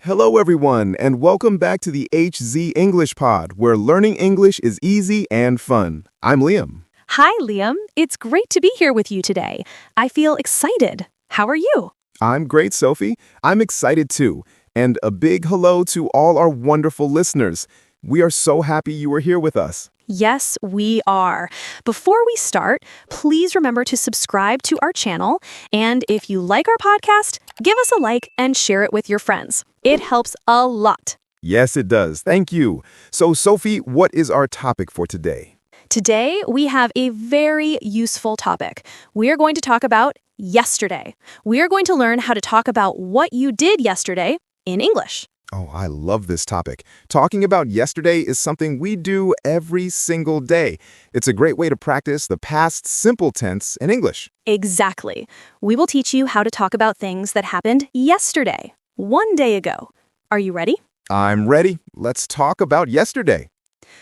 Hello, everyone, and welcome back to the HZ English Pod, where learning English is easy and fun. I'm Liam. Hi, Liam. It's great to be here with you today. I feel excited. How are you? I'm great, Sophie. I'm excited too. And a big hello to all our wonderful listeners. We are so happy you are here with us. Yes, we are. Before we start, please remember to subscribe to our channel. And if you like our podcast, give us a like and share it with your friends. It helps a lot. Yes, it does. Thank you. So, Sophie, what is our topic for today? Today, we have a very useful topic. We are going to talk about yesterday. We are going to learn how to talk about what you did yesterday in English. Oh, I love this topic. Talking about yesterday is something we do every single day. It's a great way to practice the past simple tense in English. Exactly. We will teach you how to talk about things that happened yesterday, one day ago. Are you ready? I'm ready. Let's talk about yesterday.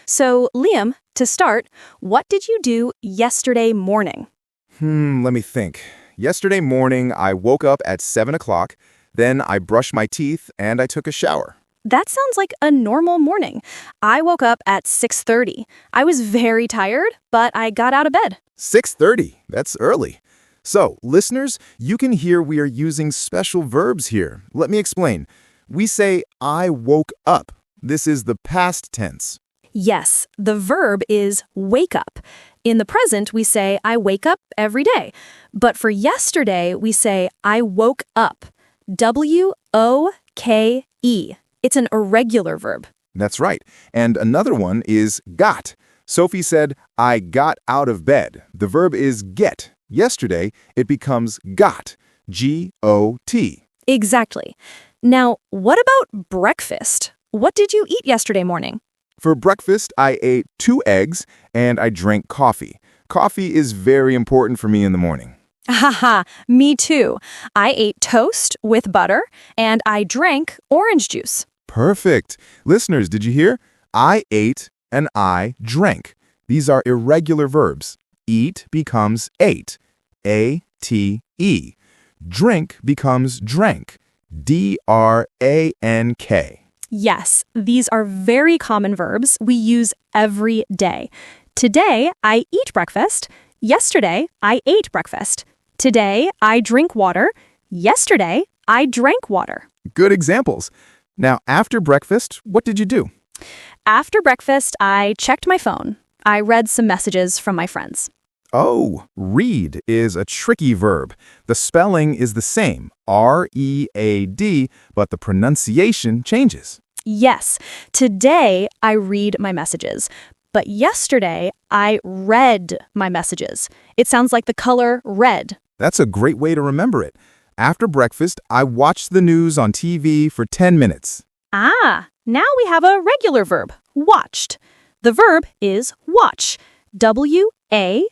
So, Liam, to start, what did you do yesterday morning? Let me think. Yesterday morning, I woke up at 7 o'clock. Then I brushed my teeth and I took a shower. That sounds like a normal morning. I woke up at 6:30. I was very tired, but I got out of bed. 6:30. That's early. So, listeners, you can hear we are using special verbs here. Let me explain. We say, I woke up. This is the past tense. Yes, the verb is wake up. In the present, we say, I wake up every day. But for yesterday, we say, I woke up. W-O-K-E. It's an irregular verb. That's right. And another one is got. Sophie said, I got out of bed. The verb is get. Yesterday, it becomes got. G-O-T. Exactly. Now, what about breakfast? What did you eat yesterday morning? For breakfast, I ate 2 eggs and I drank coffee. Coffee is very important for me in the morning. Haha, me too. I ate toast with butter and I drank orange juice. Perfect. Listeners, did you hear? I ate and I drank. These are irregular verbs. Eat becomes ate. A-T-E. Drink becomes drank. D-R-A-N-K. Yes, these are very common verbs we use every day. Today, I eat breakfast. Yesterday, I ate breakfast. Today, I drink water. Yesterday, I drank water. Good examples. Now, after breakfast, what did you do? After breakfast, I checked my phone. I read some messages from my friends. Oh, read is a tricky verb. The spelling is the same, R-E-A-D, but the pronunciation changes. Yes, today I read my messages. But yesterday, I read my messages. It sounds like the color red. That's a great way to remember it. After breakfast, I watched the news on TV for 10 minutes. Ah, now we have a regular verb, watched. The verb is watch, W-A-T-C-H.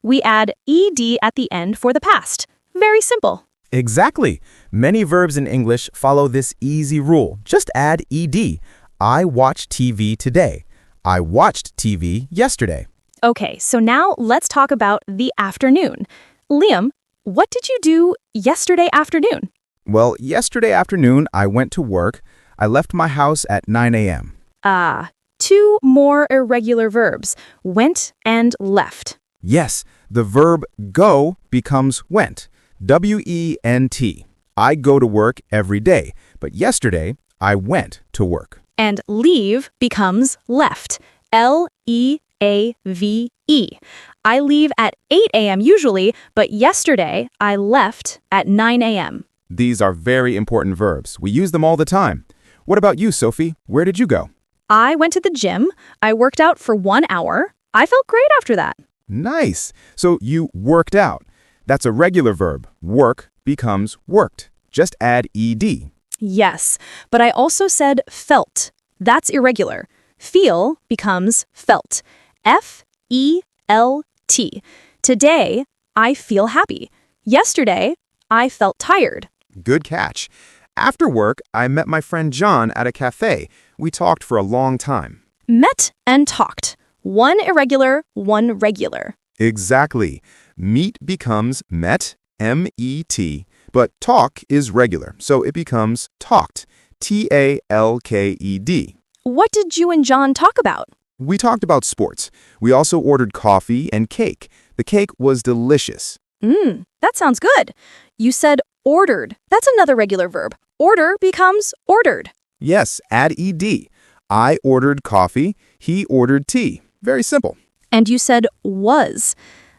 We add ed at the end for the past. Very simple. Exactly. Many verbs in English follow this easy rule. Just add ed. I watched TV today. I watched TV yesterday. Okay, so now let's talk about the afternoon. Liam, what did you do yesterday afternoon? Well, yesterday afternoon, I went to work. I left my house at 9 a.m. Ah, 2 more irregular verbs, went and left. Yes, the verb go becomes went. W-E-N-T. I go to work every day, but yesterday, I went to work. And leave becomes left, L-E-A-V-E. I leave at 8 a.m. usually, but yesterday I left at 9 a.m. These are very important verbs. We use them all the time. What about you, Sophie? Where did you go? I went to the gym. I worked out for 1 hour. I felt great after that. Nice. So you worked out. That's a regular verb. Work becomes worked. Just add ed. Yes, but I also said felt. That's irregular. Feel becomes felt. F-E-L-T. Today, I feel happy. Yesterday, I felt tired. Good catch. After work, I met my friend John at a cafe. We talked for a long time. Met and talked. One irregular, one regular. Exactly. Meet becomes met, M-E-T. But talk is regular, so it becomes talked. Talked. What did you and John talk about? We talked about sports. We also ordered coffee and cake. The cake was delicious. That sounds good. You said ordered. That's another regular verb. Order becomes ordered. Yes, add ed. I ordered coffee. He ordered tea. Very simple. And you said was.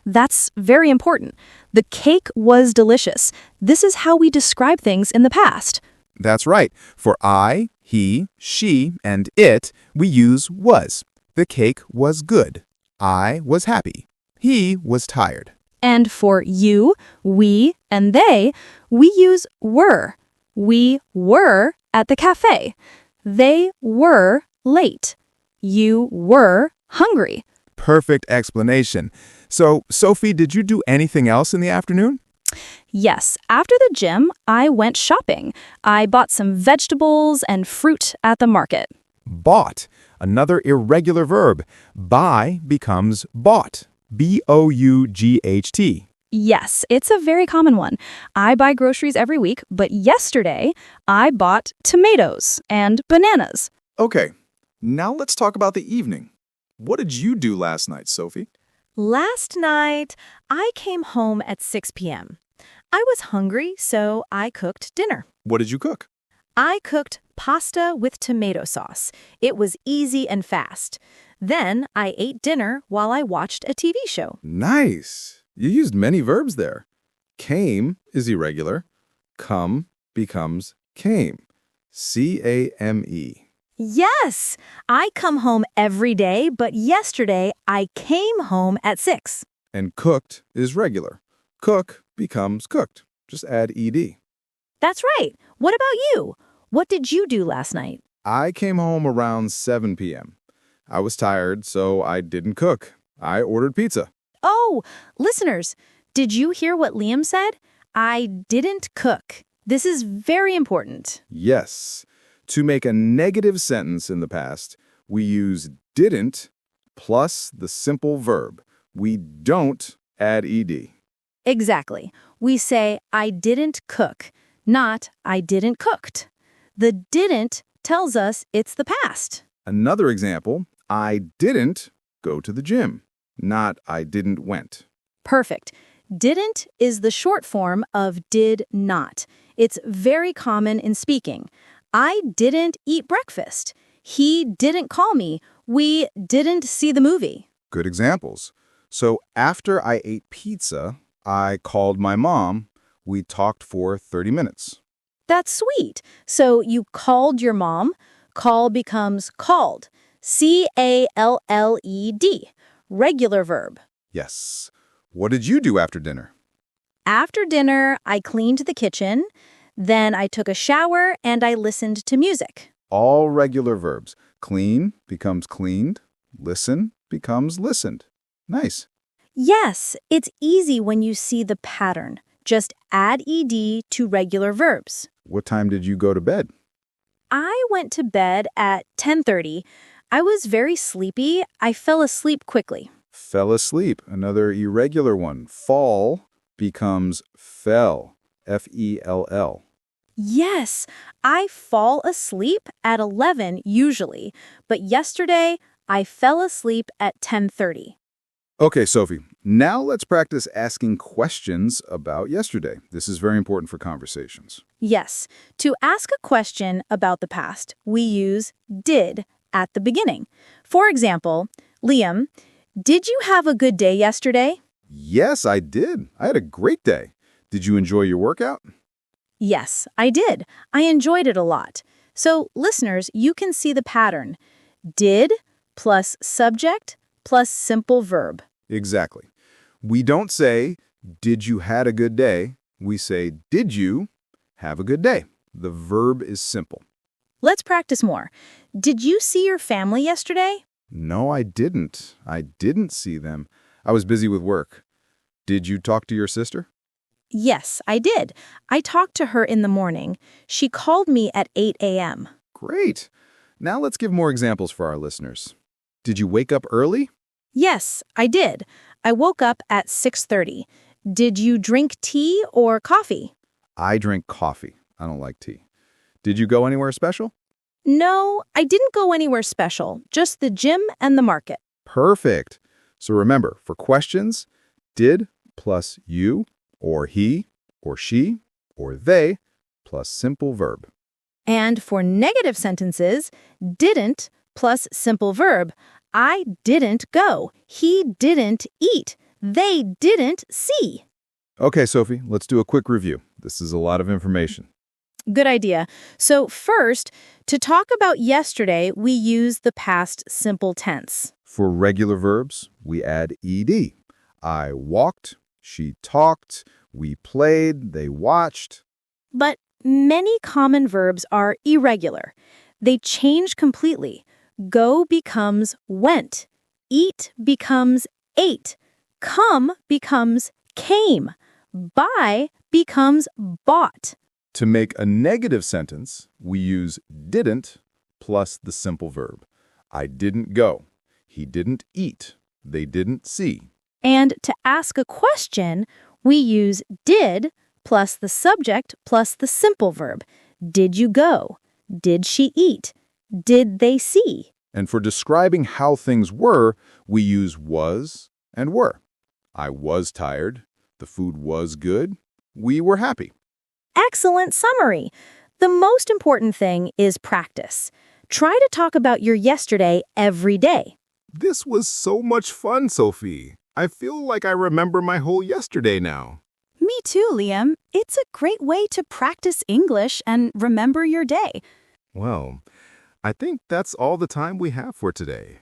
That's very important. The cake was delicious. This is how we describe things in the past. That's right. For I, he, she, and it, we use was. The cake was good. I was happy. He was tired. And for you, we, and they, we use were. We were at the cafe. They were late. You were hungry. Perfect explanation. So, Sophie, did you do anything else in the afternoon? Yes, after the gym, I went shopping. I bought some vegetables and fruit at the market. Bought, another irregular verb. Buy becomes bought. B-O-U-G-H-T. Yes, it's a very common one. I buy groceries every week, but yesterday I bought tomatoes and bananas. Okay, now let's talk about the evening. What did you do last night, Sophie? Last night, I came home at 6 p.m. I was hungry, so I cooked dinner. What did you cook? I cooked pasta with tomato sauce. It was easy and fast. Then I ate dinner while I watched a TV show. Nice. You used many verbs there. Came is irregular. Come becomes came. C-A-M-E. Yes, I come home every day, but yesterday I came home at 6. And cooked is regular. Cook becomes cooked. Just add ed. That's right. What about you? What did you do last night? I came home around 7 p.m. I was tired, so I didn't cook. I ordered pizza. Oh, listeners, did you hear what Liam said? I didn't cook. This is very important. Yes. To make a negative sentence in the past, we use didn't plus the simple verb. We don't add ed. Exactly. We say, I didn't cook, not I didn't cooked. The didn't tells us it's the past. Another example, I didn't go to the gym, not I didn't went. Perfect. Didn't is the short form of did not. It's very common in speaking. I didn't eat breakfast. He didn't call me. We didn't see the movie. Good examples. So after I ate pizza, I called my mom. We talked for 30 minutes. That's sweet. So you called your mom. Call becomes called. C-A-L-L-E-D. Regular verb. Yes. What did you do after dinner? After dinner, I cleaned the kitchen. Then I took a shower and I listened to music. All regular verbs. Clean becomes cleaned. Listen becomes listened. Nice. Yes, it's easy when you see the pattern. Just add ed to regular verbs. What time did you go to bed? I went to bed at 10:30. I was very sleepy. I fell asleep quickly. Fell asleep. Another irregular one. Fall becomes fell. F-E-L-L. Yes, I fall asleep at 11 usually, but yesterday I fell asleep at 10:30. Okay, Sophie, now let's practice asking questions about yesterday. This is very important for conversations. Yes, to ask a question about the past, we use did at the beginning. For example, Liam, did you have a good day yesterday? Yes, I did. I had a great day. Did you enjoy your workout? Yes, I did. I enjoyed it a lot. So, listeners, you can see the pattern. Did plus subject plus simple verb. Exactly. We don't say, did you had a good day? We say, did you have a good day? The verb is simple. Let's practice more. Did you see your family yesterday? No, I didn't. I didn't see them. I was busy with work. Did you talk to your sister? Yes, I did. I talked to her in the morning. She called me at 8 a.m. Great. Now let's give more examples for our listeners. Did you wake up early? Yes, I did. I woke up at 6:30. Did you drink tea or coffee? I drink coffee. I don't like tea. Did you go anywhere special? No, I didn't go anywhere special, just the gym and the market. Perfect. So remember, for questions, did plus you, or he, or she, or they, plus simple verb. And for negative sentences, didn't plus simple verb. I didn't go. He didn't eat. They didn't see. Okay, Sophie, let's do a quick review. This is a lot of information. Good idea. So first, to talk about yesterday, we use the past simple tense. For regular verbs, we add ed. I walked, she talked, we played, they watched. But many common verbs are irregular. They change completely. Go becomes went. Eat becomes ate. Come becomes came. Buy becomes bought. To make a negative sentence, we use didn't plus the simple verb. I didn't go. He didn't eat. They didn't see. And to ask a question, we use did plus the subject plus the simple verb. Did you go? Did she eat? Did they see? And for describing how things were, we use was and were. I was tired. The food was good. We were happy. Excellent summary. The most important thing is practice. Try to talk about your yesterday every day. This was so much fun, Sophie. I feel like I remember my whole yesterday now. Me too, Liam. It's a great way to practice English and remember your day. Well, I think that's all the time we have for today.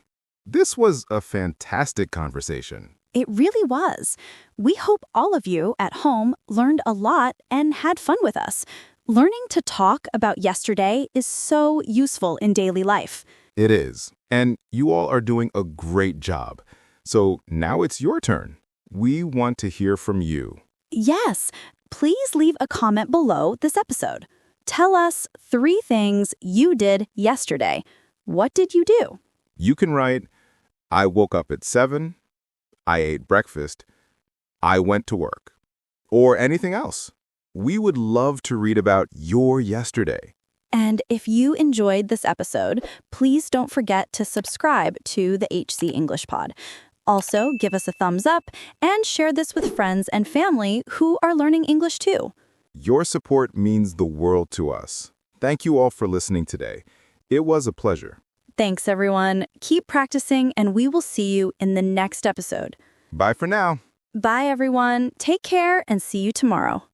This was a fantastic conversation. It really was. We hope all of you at home learned a lot and had fun with us. Learning to talk about yesterday is so useful in daily life. It is. And you all are doing a great job. So now it's your turn. We want to hear from you. Yes, please leave a comment below this episode. Tell us 3 things you did yesterday. What did you do? You can write, I woke up at 7, I ate breakfast, I went to work, or anything else. We would love to read about your yesterday. And if you enjoyed this episode, please don't forget to subscribe to the HC English Pod. Also, give us a thumbs up and share this with friends and family who are learning English too. Your support means the world to us. Thank you all for listening today. It was a pleasure. Thanks, everyone. Keep practicing, and we will see you in the next episode. Bye for now. Bye, everyone. Take care and see you tomorrow.